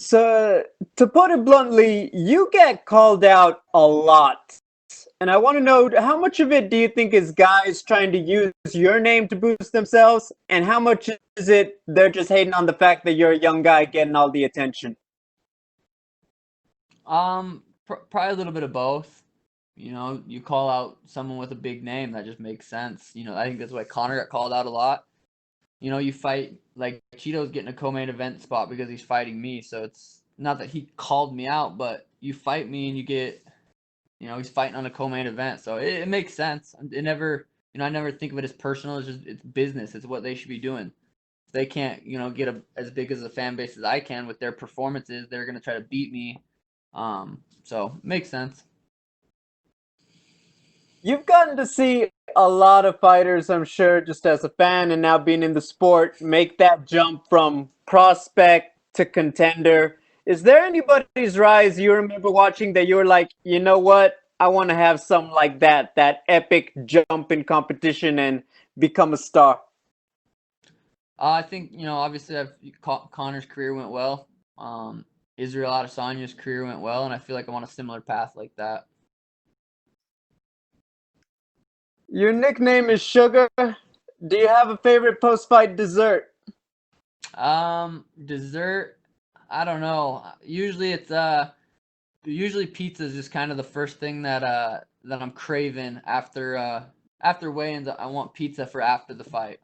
So, to put it bluntly, you get called out a lot. And I want to know how much of it do you think is guys trying to use your name to boost themselves, and how much is it they're just hating on the fact that you're a young guy getting all the attention? Probably a little bit of both. You call out someone with a big name, that just makes sense. I think that's why Connor got called out a lot. You fight like Cheeto's getting a co-main event spot because he's fighting me. So it's not that he called me out, but you fight me and you get, he's fighting on a co-main event. So it makes sense. It never, I never think of it as personal. It's business. It's what they should be doing. If they can't, get as big as a fan base as I can with their performances, they're gonna try to beat me. So it makes sense. You've gotten to see a lot of fighters, I'm sure, just as a fan and now being in the sport, make that jump from prospect to contender. Is there anybody's rise you remember watching that you were like, you know what? I want to have something like that epic jump in competition and become a star. I think obviously Connor's career went well. Israel Adesanya's career went well, and I feel like I'm on a similar path like that. Your nickname is Sugar. Do you have a favorite post-fight dessert? Dessert, I don't know. Usually pizza is just kind of the first thing that I'm craving after weigh-ins. I want pizza for after the fight.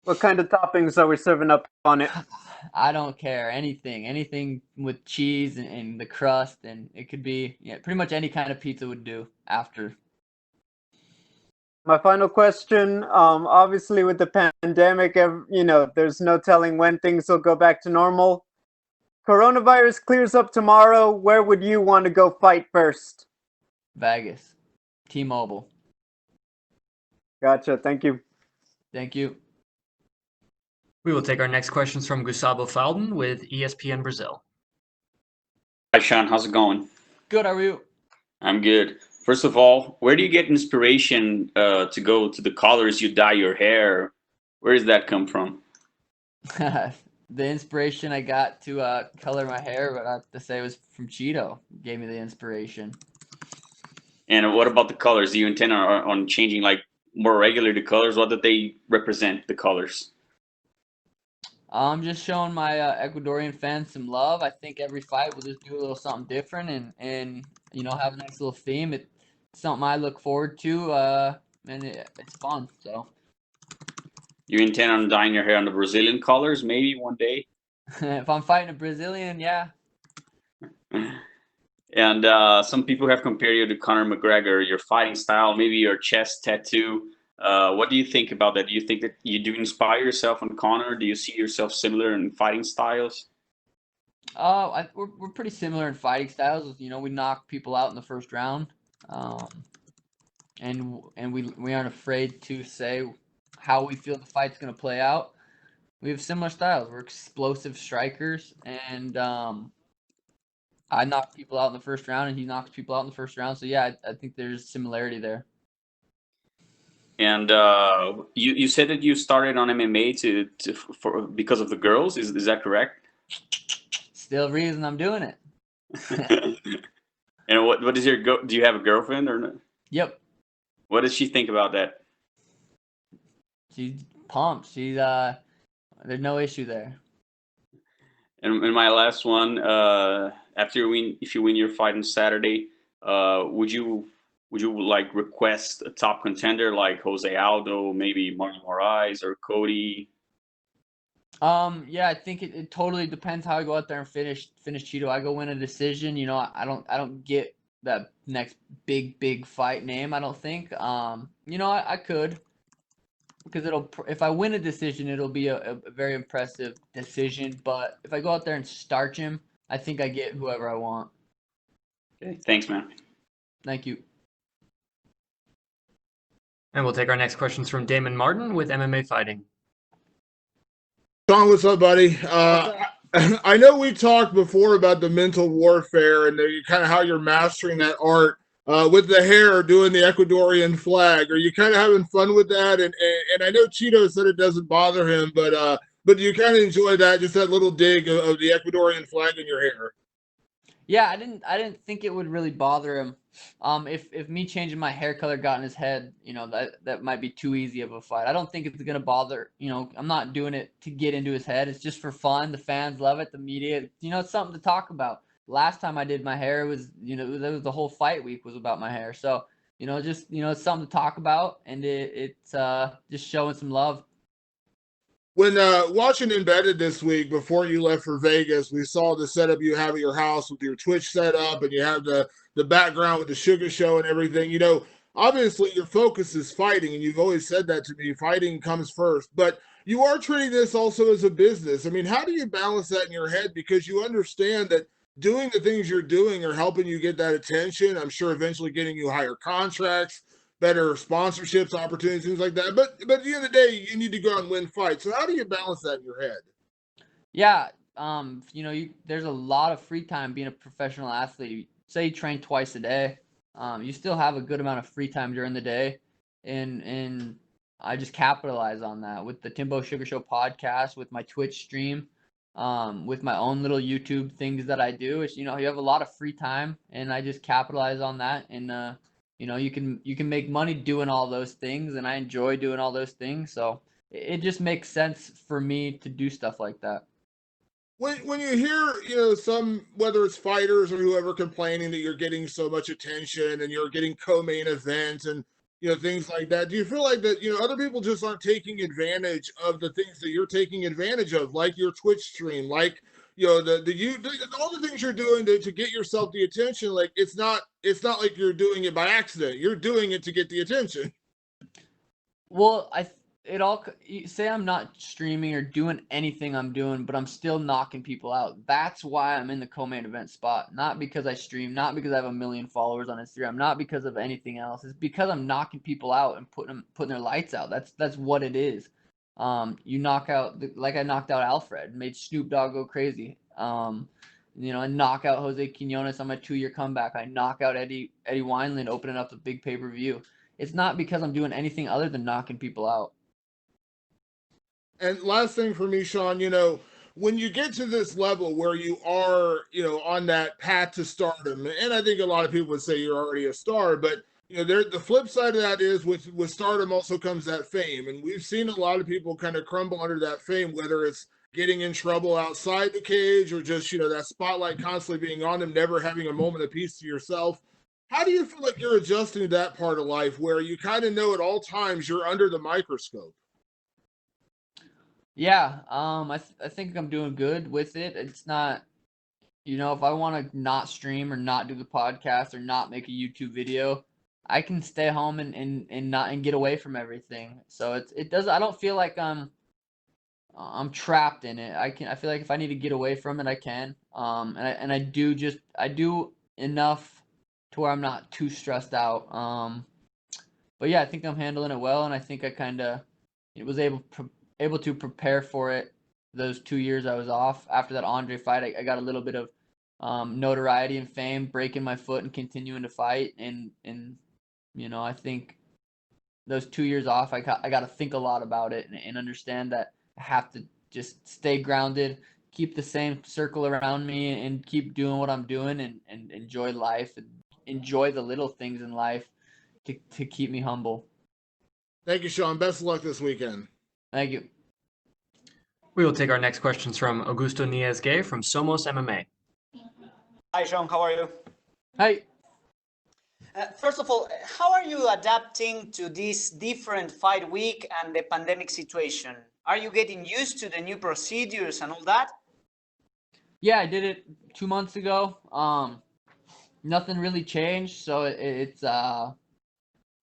What kind of toppings are we serving up on it? I don't care. Anything with cheese and the crust, and it could be, pretty much any kind of pizza would do after. My final question, obviously with the pandemic, there's no telling when things will go back to normal. Coronavirus clears up tomorrow. Where would you want to go fight first? Vegas, T-Mobile. Gotcha. Thank you. Thank you. We will take our next questions from Gustavo Falden with ESPN Brazil. Hi, Sean. How's it going? Good. How are you? I'm good. First of all, where do you get inspiration to go to the colors you dye your hair? Where does that come from? The inspiration I got to color my hair, but I have to say it was from Cheeto. Gave me the inspiration. And what about the colors? Do you intend on changing like more regular the colors? What do they represent, the colors? I'm just showing my Ecuadorian fans some love. I think every fight we'll just do a little something different and have a nice little theme. It's something I look forward to, and it's fun. So You intend on dyeing your hair on the Brazilian colors maybe one day? if I'm fighting a Brazilian, yeah. And some people have compared you to Conor McGregor, your fighting style, maybe your chest tattoo. What do you think about that? Do you think that you do inspire yourself on Conor? Do you see yourself similar in fighting styles? We're pretty similar in fighting styles. We knock people out in the first round, and we aren't afraid to say how we feel the fight's gonna play out. We have similar styles. We're explosive strikers, and I knock people out in the first round, and he knocks people out in the first round. So yeah, I think there's similarity there. And you said that you started on MMA because of the girls. Is that correct? Still reason I'm doing it. And what is do you have a girlfriend or not? Yep. What does she think about that? She's pumped. She's there's no issue there. And my last one, if you win your fight on Saturday, would you like request a top contender like Jose Aldo, maybe Marlon Moraes or Cody? Yeah, I think it totally depends how I go out there and finish Cheeto. I go win a decision. I don't get that next big fight name. I don't think. I could, because if I win a decision, it'll be a very impressive decision. But if I go out there and starch him, I think I get whoever I want. Okay, thanks, man. Thank you. And we'll take our next questions from Damon Martin with MMA Fighting. Sean, what's up, buddy? I know we talked before about the mental warfare and kind of how you're mastering that art with the hair, doing the Ecuadorian flag. Are you kind of having fun with that? And I know Cheeto said it doesn't bother him, but but you kind of enjoy that, just that little dig of the Ecuadorian flag in your hair. Yeah, I didn't think it would really bother him. If me changing my hair color got in his head, that might be too easy of a fight. I don't think it's gonna bother. I'm not doing it to get into his head. It's just for fun. The fans love it. The media, it's something to talk about. Last time I did my hair, it was, that was the whole fight week was about my hair. So, it's something to talk about, and it's just showing some love. When watching Embedded this week before you left for Vegas, we saw the setup you have at your house with your Twitch setup, and you have the background with the Sugar Show and everything. Obviously your focus is fighting, and you've always said that to me. Fighting comes first, but you are treating this also as a business. I mean, how do you balance that in your head? Because you understand that doing the things you're doing are helping you get that attention. I'm sure eventually getting you higher contracts, better sponsorships, opportunities, things like that. But at the end of the day, you need to go out and win fights. So how do you balance that in your head? Yeah, there's a lot of free time being a professional athlete. Say you train twice a day, you still have a good amount of free time during the day, and I just capitalize on that with the Timbo Sugar Show podcast, with my Twitch stream, with my own little YouTube things that I do. It's you have a lot of free time, and I just capitalize on that, and you can make money doing all those things, and I enjoy doing all those things, so it just makes sense for me to do stuff like that. When you hear, some, whether it's fighters or whoever, complaining that you're getting so much attention and you're getting co-main event and things like that, do you feel like that other people just aren't taking advantage of the things that you're taking advantage of, like your Twitch stream, like all the things you're doing to get yourself the attention? Like it's not like you're doing it by accident. You're doing it to get the attention. Well, say I'm not streaming or doing anything I'm doing, but I'm still knocking people out. That's why I'm in the co-main event spot. Not because I stream, not because I have 1 million followers on Instagram, not because of anything else. It's because I'm knocking people out and putting their lights out. That's what it is. You knock out like I knocked out Alfred, made Snoop Dogg go crazy. I knock out Jose Quinones on my 2-year comeback. I knock out Eddie Wineland, opening up the big pay-per-view. It's not because I'm doing anything other than knocking people out. And last thing for me, Sean, when you get to this level where you are, on that path to stardom, and I think a lot of people would say you're already a star, but the flip side of that is with stardom also comes that fame, and we've seen a lot of people kind of crumble under that fame, whether it's getting in trouble outside the cage or just that spotlight constantly being on them, never having a moment of peace to yourself. How do you feel like you're adjusting to that part of life where you kind of know at all times you're under the microscope? Yeah, I think I'm doing good with it. It's not, if I want to not stream or not do the podcast or not make a YouTube video, I can stay home and not and get away from everything. So it does. I don't feel like I'm trapped in it. I feel like if I need to get away from it, I can. And I do enough to where I'm not too stressed out. But yeah, I think I'm handling it well, and I think I kind of was able to prepare for it those 2 years I was off. After that Andre fight, I got a little bit of notoriety and fame, breaking my foot and continuing to fight, and I think those 2 years off, I got to think a lot about it and understand that I have to just stay grounded, keep the same circle around me, and keep doing what I'm doing, and enjoy life and enjoy the little things in life to keep me humble. Thank you, Sean. Best of luck this weekend. Thank you. We will take our next questions from Augusto Niez-Gay from Somos MMA. Hi, Sean. How are you? Hi. First of all, how are you adapting to this different fight week and the pandemic situation? Are you getting used to the new procedures and all that? Yeah, I did it 2 months ago. Nothing really changed, so it's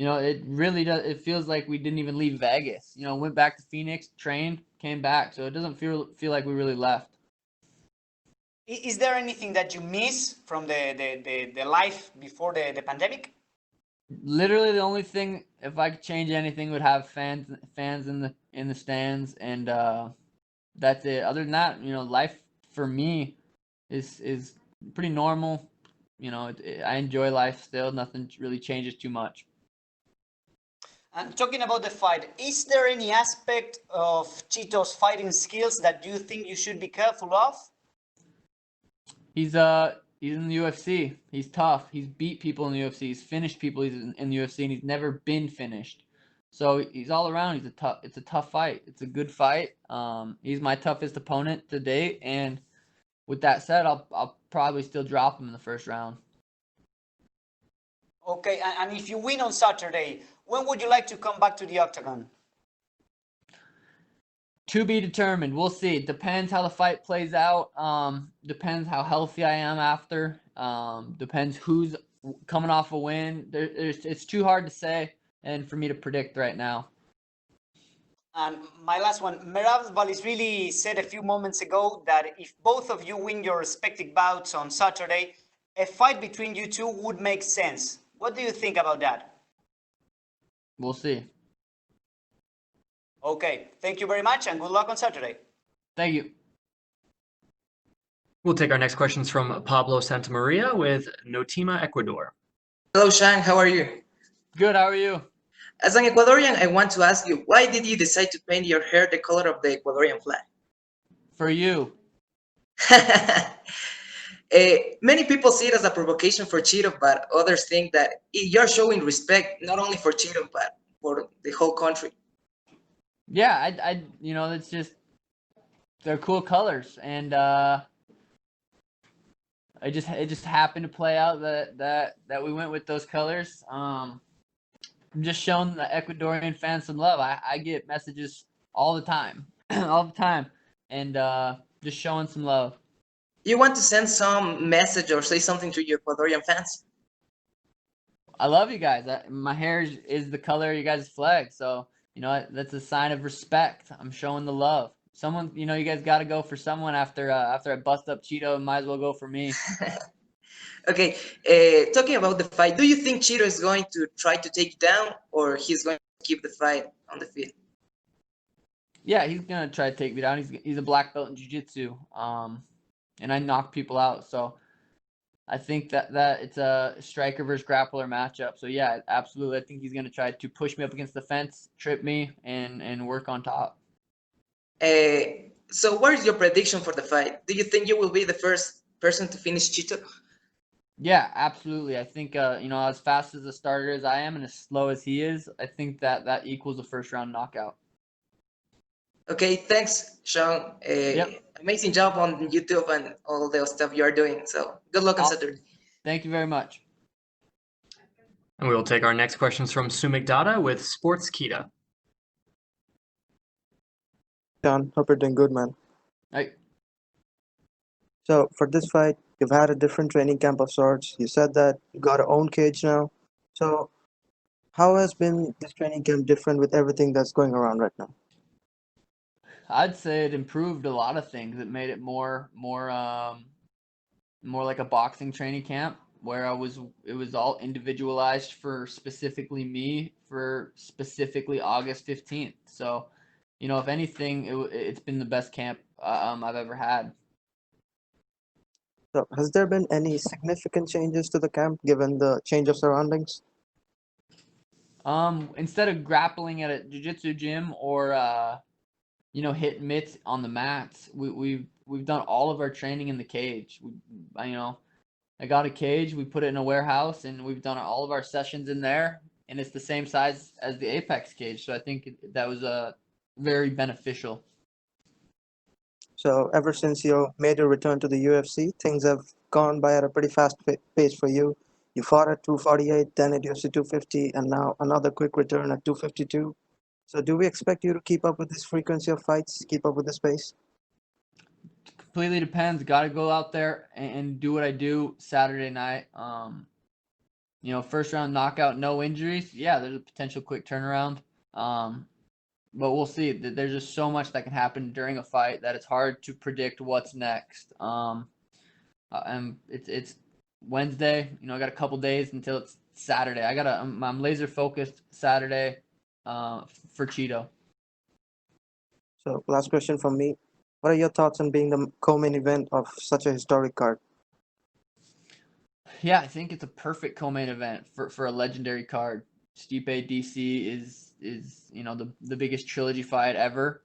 it really does. It feels like we didn't even leave Vegas. Went back to Phoenix, trained, came back, so it doesn't feel like we really left. Is there anything that you miss from the life before the pandemic? Literally, the only thing, if I could change anything, would have fans in the stands, and that's it. Other than that, life for me is pretty normal. I enjoy life still. Nothing really changes too much. And talking about the fight, is there any aspect of Chito's fighting skills that you think you should be careful of? He's in the UFC. He's tough. He's beat people in the UFC. He's finished people in the UFC, and he's never been finished. So he's all around. It's a tough fight. It's a good fight. He's my toughest opponent to date, and with that said, I'll probably still drop him in the first round. Okay, and if you win on Saturday, when would you like to come back to the octagon? To be determined. We'll see. It depends how the fight plays out. Depends how healthy I am after. Depends who's coming off a win. It's too hard to say and for me to predict right now. And my last one, Merab Valisvili said a few moments ago that if both of you win your respective bouts on Saturday, a fight between you two would make sense. What do you think about that? We'll see. Okay, thank you very much and good luck on Saturday. Thank you. We'll take our next questions from Pablo Santamaria with Notima, Ecuador. Hello, Shang. How are you? Good. How are you? As an Ecuadorian, I want to ask you, why did you decide to paint your hair the color of the Ecuadorian flag? For you. Many people see it as a provocation for Cheeto, but others think that you're showing respect not only for Cheeto, but for the whole country. Yeah, it's just they're cool colors, and it just happened to play out that we went with those colors. I'm just showing the Ecuadorian fans some love. I get messages all the time, and just showing some love. You want to send some message or say something to your Ecuadorian fans? I love you guys. My hair is the color of you guys' flag, so that's a sign of respect. I'm showing the love. Someone, you guys got to go for someone after I bust up Cheeto. Might as well go for me. Okay, talking about the fight, do you think Cheeto is going to try to take you down, or he's going to keep the fight on the field? Yeah, he's gonna try to take me down. He's a black belt in jiu-jitsu, and I knock people out. So I think that it's a striker versus grappler matchup. So yeah, absolutely. I think he's gonna try to push me up against the fence, trip me, and work on top. So what is your prediction for the fight? Do you think you will be the first person to finish Cheeto? Yeah, absolutely. I think as fast as a starter as I am and as slow as he is, I think that equals a first round knockout. Okay, thanks, Sean. Yep. Amazing job on YouTube and all the stuff you are doing. So good luck on Saturday. Thank you very much. And we will take our next questions from Sumik Dada with Sports Kita. John, hope you're doing good, man. Hey. So for this fight, you've had a different training camp of sorts. You said that you got your own cage now. So how has been this training camp different with everything that's going around right now? I'd say it improved a lot of things. It made it more like a boxing training camp where it was all individualized for specifically me for specifically August 15th. So, if anything, it's been the best camp I've ever had. So has there been any significant changes to the camp given the change of surroundings? Instead of grappling at a jiu-jitsu gym or hit mitts on the mats, we've done all of our training in the cage. I got a cage, we put it in a warehouse, and we've done all of our sessions in there, and it's the same size as the Apex cage. So I think that was very beneficial. So ever since you made your return to the UFC, things have gone by at a pretty fast pace for you. You fought at 248, then at UFC 250, and now another quick return at 252. So do we expect you to keep up with this frequency of fights, keep up with this pace? Completely depends. Got to go out there and do what I do Saturday night. First round knockout, no injuries. Yeah, there's a potential quick turnaround. But we'll see. There's just so much that can happen during a fight that it's hard to predict what's next. And it's Wednesday. I got a couple days until it's Saturday. I'm laser focused Saturday for Cheeto. So last question from me. What are your thoughts on being the co-main event of such a historic card? Yeah, I think it's a perfect co-main event for a legendary card. Stipe DC is the biggest trilogy fight ever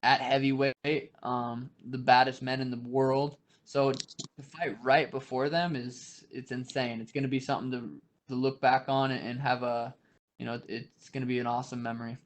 at heavyweight, the baddest men in the world. So to fight right before them it's insane. It's going to be something to look back on and have it's going to be an awesome memory.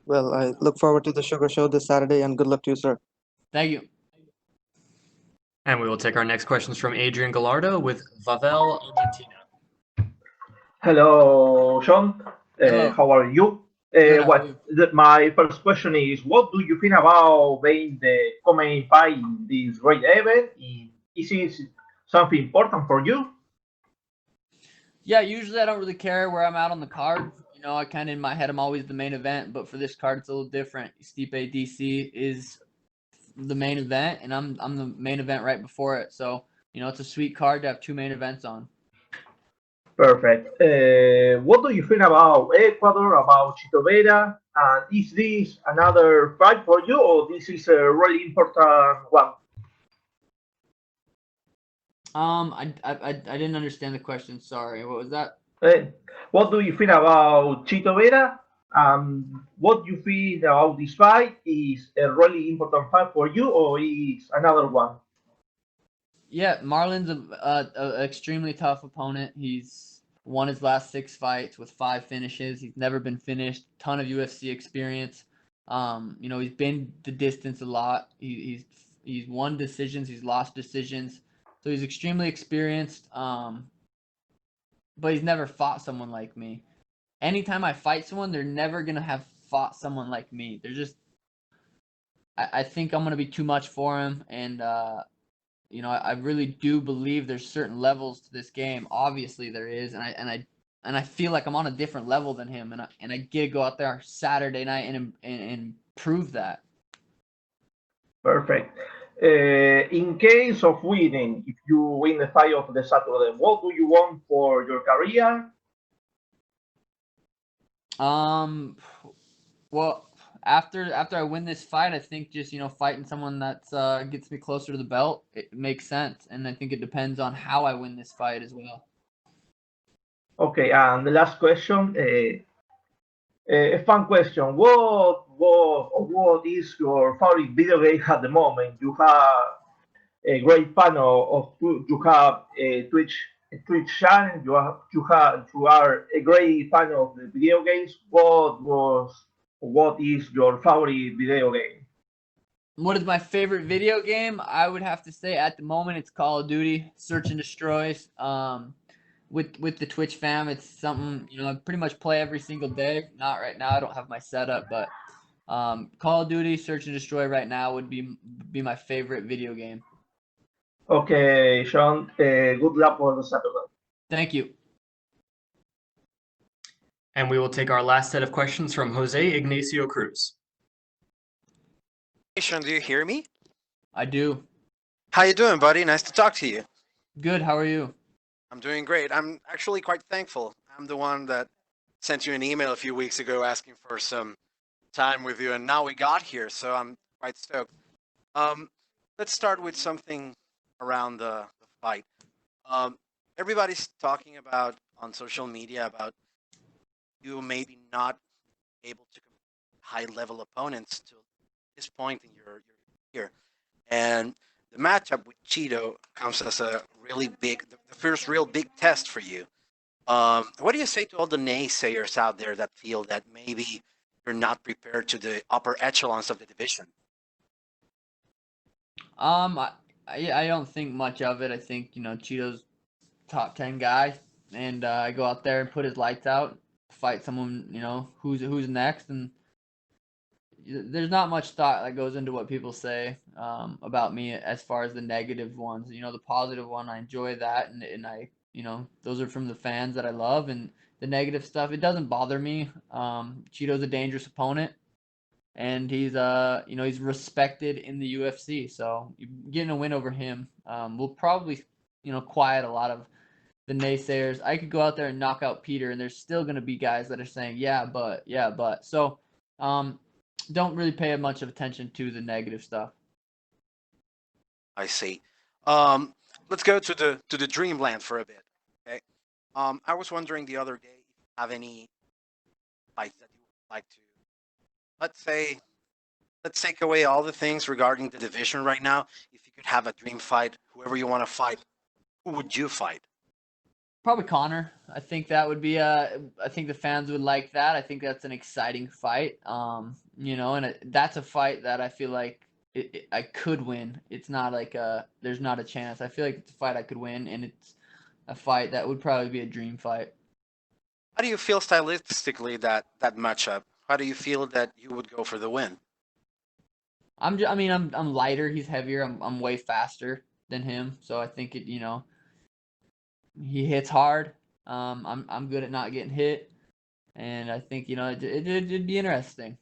Well, I look forward to the Sugar Show this Saturday, and good luck to you, sir. Thank you. And we will take our next questions from Adrian Gallardo with Vavel, Argentina. Hello, John. Hello. How are you? Good, how are you? My first question is, what do you think about being the co-main fight in this great event? Is it something important for you? Yeah, usually I don't really care where I'm at on the card. I kind of in my head I'm always the main event, but for this card it's a little different. Stipe DC is the main event, and I'm the main event right before it. So it's a sweet card to have two main events on. Perfect. What do you think about Ecuador, about Chito Vera? And is this another fight for you, or this is a really important one? I didn't understand the question. Sorry. What was that? What do you think about Chito Vera? What you feel about this fight? Is a really important fight for you, or is another one? Yeah, Marlon's a extremely tough opponent. He's won his last 6 fights with 5 finishes. He's never been finished. Ton of UFC experience. He's been the distance a lot. He's won decisions. He's lost decisions. So he's extremely experienced. But he's never fought someone like me. Anytime I fight someone, they're never gonna have fought someone like me. They're just. I think I'm gonna be too much for him, and I really do believe there's certain levels to this game. Obviously, there is, and I feel like I'm on a different level than him, and I get to go out there Saturday night and prove that. Perfect. In case of winning, if you win the fight of the Saturday, what do you want for your career? Well, after I win this fight, I think just fighting someone that's gets me closer to the belt, it makes sense, and I think it depends on how I win this fight as well. Okay, and the last question, a fun question. What is your favorite video game at the moment? You have a great fan of you have a Twitch channel. You are a great fan of the video games. What is your favorite video game? What is my favorite video game? I would have to say at the moment it's Call of Duty, Search and Destroys. With the Twitch fam, it's something I pretty much play every single day. Not right now, I don't have my setup, but Call of Duty, Search and Destroy right now would be my favorite video game. Okay, Sean. Good luck for the Saturday. Thank you. And we will take our last set of questions from Jose Ignacio Cruz. Sean, do you hear me? I do. How you doing, buddy? Nice to talk to you. Good. How are you? I'm doing great. I'm actually quite thankful. I'm the one that sent you an email a few weeks ago asking for some time with you, and now we got here, so I'm quite stoked. Let's start with something around the fight. Everybody's talking about on social media about you maybe not able to compete high-level opponents to this point in your career, and the matchup with Cheeto comes as a really big, the first real big test for you. What do you say to all the naysayers out there that feel that maybe you're not prepared to the upper echelons of the division? I don't think much of it. I think Cheeto's top 10 guy, and I go out there and put his lights out, fight someone who's next, and there's not much thought that goes into what people say about me as far as the negative ones. The positive one, I enjoy that, and I those are from the fans that I love, and the negative stuff, it doesn't bother me. Cheeto's a dangerous opponent, and he's he's respected in the UFC, so getting a win over him will probably quiet a lot of the naysayers. I could go out there and knock out Peter, and there's still going to be guys that are saying yeah but so don't really pay much of attention to the negative stuff. I see. Let's go to the dreamland for a bit. Okay. I was wondering the other day have any fights that you would like to, let's take away all the things regarding the division right now. If you could have a dream fight, whoever you want to fight, who would you fight? Probably Connor. I think that would be I think the fans would like that. I think that's an exciting fight. And that's a fight that I feel like I could win. It's not like there's not a chance. I feel like it's a fight I could win, and it's a fight that would probably be a dream fight. How do you feel stylistically that matchup? How do you feel that you would go for the win? I'm lighter. He's heavier. I'm way faster than him. So I think he hits hard. I'm good at not getting hit, and I think it'd be interesting.